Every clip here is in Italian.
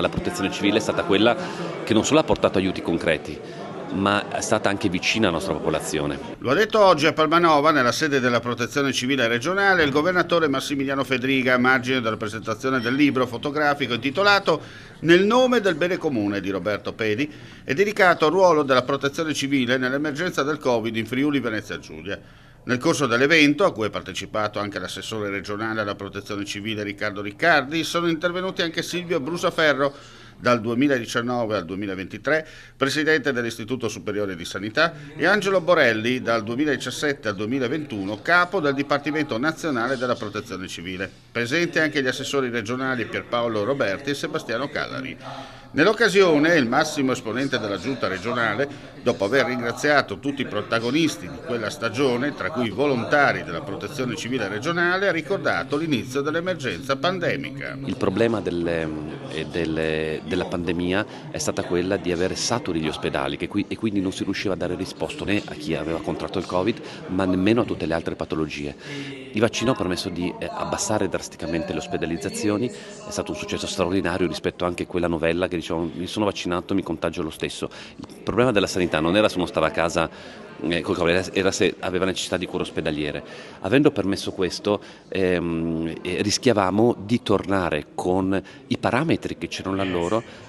La protezione civile è stata quella che non solo ha portato aiuti concreti, ma è stata anche vicina alla nostra popolazione. Lo ha detto oggi a Palmanova, nella sede della Protezione Civile regionale, il governatore Massimiliano Fedriga, a margine della presentazione del libro fotografico intitolato Nel nome del bene comune di Roberto Pedi e dedicato al ruolo della Protezione Civile nell'emergenza del Covid in Friuli Venezia Giulia. Nel corso dell'evento, a cui ha partecipato anche l'assessore regionale alla Protezione Civile Riccardo Riccardi, sono intervenuti anche Silvio Brusaferro, dal 2019 al 2023 presidente dell'Istituto Superiore di Sanità, e Angelo Borelli, dal 2017 al 2021 capo del Dipartimento Nazionale della Protezione Civile. Presenti anche gli assessori regionali Pierpaolo Roberti e Sebastiano Callari. Nell'occasione, il massimo esponente della giunta regionale, dopo aver ringraziato tutti i protagonisti di quella stagione, tra cui i volontari della Protezione Civile regionale, ha ricordato l'inizio dell'emergenza pandemica. Il problema della pandemia è stata quella di avere saturi gli ospedali e quindi non si riusciva a dare risposta né a chi aveva contratto il Covid, ma nemmeno a tutte le altre patologie. Il vaccino ha permesso di abbassare drasticamente le ospedalizzazioni, è stato un successo straordinario rispetto anche a quella novella che diceva mi sono vaccinato, mi contagio lo stesso. Il problema della sanità non era se uno stava a casa col Covid, era se aveva necessità di cure ospedaliere. Avendo permesso questo rischiavamo di tornare con i parametri che c'erano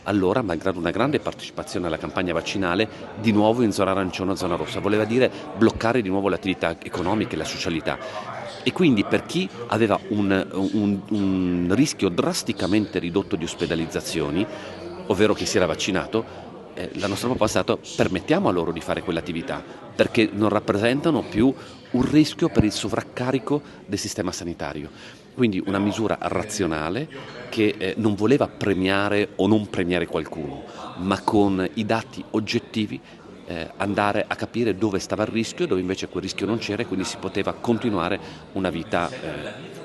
allora, malgrado una grande partecipazione alla campagna vaccinale, di nuovo in zona arancione o zona rossa. Voleva dire bloccare di nuovo le attività economiche e la socialità. E quindi per chi aveva un rischio drasticamente ridotto di ospedalizzazioni, ovvero chi si era vaccinato, la nostra proposta è stata permettiamo a loro di fare quell'attività, perché non rappresentano più un rischio per il sovraccarico del sistema sanitario. Quindi una misura razionale che non voleva premiare o non premiare qualcuno, ma con i dati oggettivi andare a capire dove stava il rischio e dove invece quel rischio non c'era, e quindi si poteva continuare una vita,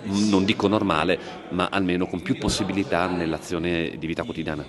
non dico normale, ma almeno con più possibilità nell'azione di vita quotidiana.